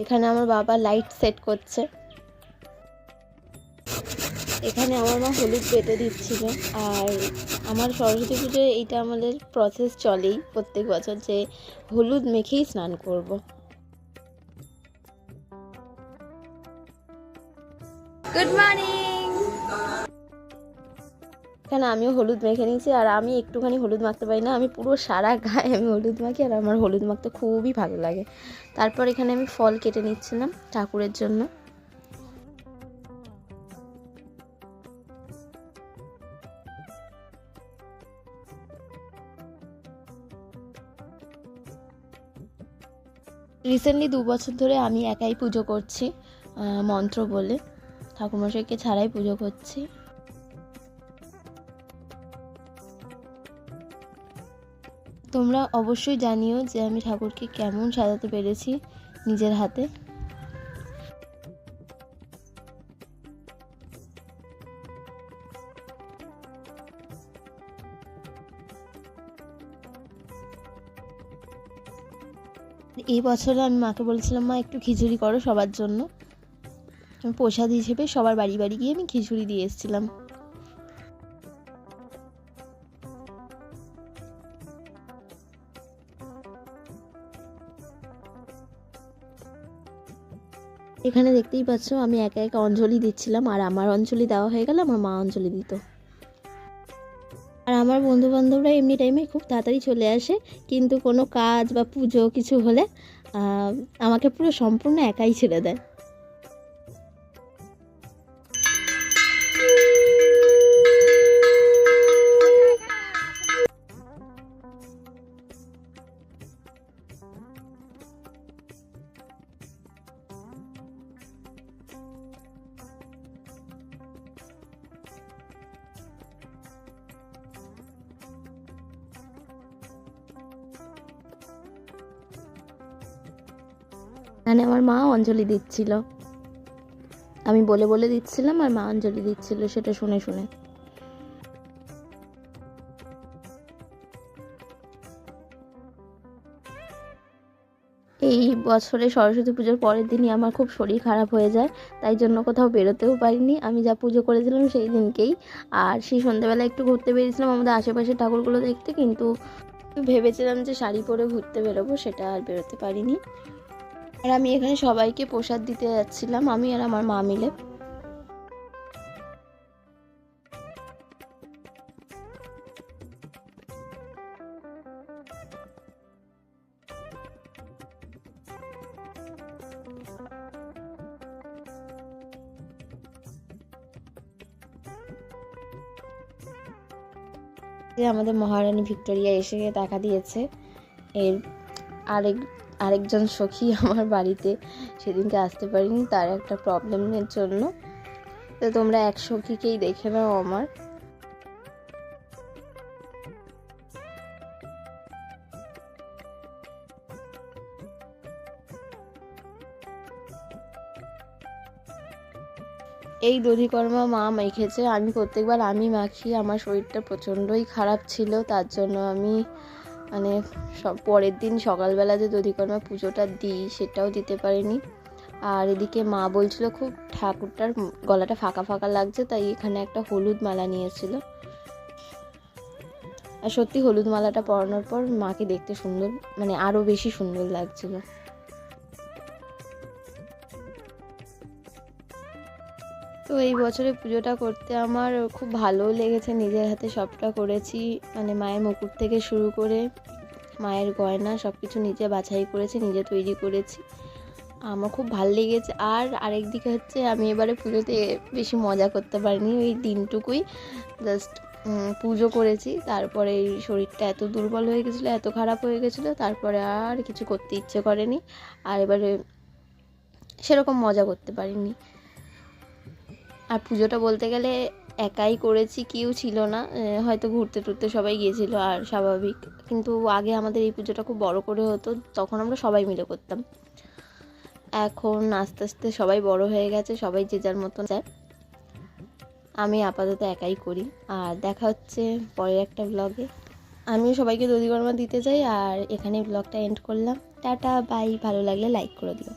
এখানে আমার বাবা লাইট সেট করছে। এখানে আমার মা হলুদ বেটে দিচ্ছিল। আর আমার সরস্বতী পুজোয় এইটা আমাদের প্রসেস চলেই প্রত্যেক বছর, যে হলুদ মেখেই স্নান করব। Good morning. এখানে আমিও হলুদ মেখে নিয়েছি, আর আমি একটুখানি হলুদ মাখতে পারি না, আমি পুরো সারা গায়ে আমি হলুদ মাখি, আর আমার হলুদ মাখতে খুবই ভালো লাগে। তারপর এখানে আমি ফল কেটে নিচ্ছিলাম ঠাকুরের জন্য। রিসেন্টলি 2 বছর ধরে আমি একাই পুজো করছি, মন্ত্র বলে, ঠাকুরমশাইকে ছাড়াই পুজো করছি। তোমরা অবশ্যই জানিও যে আমি ঠাকুরকে কেমন সাজাতে পেরেছি নিজের হাতে। এই বছরে আমি মাকে বলেছিলাম, মা একটু খিচুড়ি করো সবার জন্য। প্রসাদ হিসেবে সবার বাড়ি বাড়ি গিয়ে আমি খিচুড়ি দিয়ে এসেছিলাম। এখানে দেখতেই পাচ্ছ আমি একা একা অঞ্জলি দিচ্ছিলাম, আর আমার অঞ্জলি দেওয়া হয়ে গেলে আমার মা অঞ্জলি দিত। আর আমার বন্ধু বান্ধবরা এমনি টাইমে খুব তাড়াতাড়ি চলে আসে, কিন্তু কোনো কাজ বা পুজো কিছু হলে আমাকে পুরো সম্পূর্ণ একাই ছেড়ে দেয়। এখানে আমার মা অঞ্জলি দিচ্ছিল, আমি বলে বলে দিচ্ছিলাম আর মা অঞ্জলি দিচ্ছিল সেটা শুনে শুনে। এই বছরে সরস্বতী পুজোর পরের দিনই আমার খুব শরীর খারাপ হয়ে যায়, তাই জন্য কোথাও বেরোতেও পারিনি। আমি যা পুজো করেছিলাম সেই দিনকেই, আর সেই সন্ধ্যেবেলা একটু ঘুরতে বেরিয়েছিলাম আমাদের আশেপাশে ঠাকুরগুলো দেখতে, কিন্তু ভেবেছিলাম যে শাড়ি পরে ঘুরতে বেরোবো, সেটা আর বেরোতে পারিনি। আর আমি এখানে সবাইকে প্রসাদ দিতে যাচ্ছিলাম, আমি আর আমার মা মিলে। আমাদের মহারানী ভিক্টোরিয়া এসে দেখা দিয়েছে। এর আরেকজন সখী আমার বাড়িতে সেদিনকে আসতে পারিনি, তার একটা প্রবলেমের জন্য। তো তোমরা এক সখীকেই দেখে নাও আমার। এই দধিকর্মা মা মেখেছে, আমি প্রত্যেকবার আমি মাখি। আমার শরীরটা প্রচণ্ডই খারাপ ছিল, তার জন্য আমি মানে সব পরের দিন সকালবেলা যে দধিকর্মা পুজোটা দিই সেটাও দিতে পারিনি। আর এদিকে মা বলছিল খুব ঠাকুরটার গলাটা ফাঁকা ফাঁকা লাগছে, তাই এখানে একটা হলুদ মালা নিয়েছিল। আর সত্যি হলুদ মালাটা পরানোর পর মাকে দেখতে সুন্দর, মানে আরও বেশি সুন্দর লাগছিল। তো এই বছরে পুজোটা করতে আমার খুব ভালো লেগেছে, নিজের হাতে সবটা করেছি, মানে মায়ের মুকুট থেকে শুরু করে মায়ের গয়না সব কিছু নিজে বাছাই করেছি, নিজে তৈরি করেছি, আমার খুব ভালো লেগেছে। আর আরেক দিকে হচ্ছে আমি এবারে পুজোতে বেশি মজা করতে পারিনি, ওই দিনটুকুই জাস্ট পুজো করেছি। তারপরে এই শরীরটা এত দুর্বল হয়ে গেছিলো, এত খারাপ হয়ে গেছিলো, তারপরে আর কিছু করতে ইচ্ছে করেনি, আর এবারে সেরকম মজা করতে পারিনি। আর পুজোটা বলতে গেলে একাই করেছি, কেউ ছিল না, হয়তো ঘুরতে টুরতে সবাই গিয়েছিলো আর স্বাভাবিক। কিন্তু আগে আমাদের এই পুজোটা খুব বড় করে হতো, তখন আমরা সবাই মিলে করতাম। এখন আস্তে আস্তে সবাই বড় হয়ে গেছে, সবাই যে যার মতন যায়, আমি আপাতত একাই করি। আর দেখা হচ্ছে পরের একটা ব্লগে। আমিও সবাইকে দধিকর্মা দিতে চাই, আর এখানে ব্লগটা এন্ড করলাম। টাটা বাই, ভালো লাগলে লাইক করে দিও।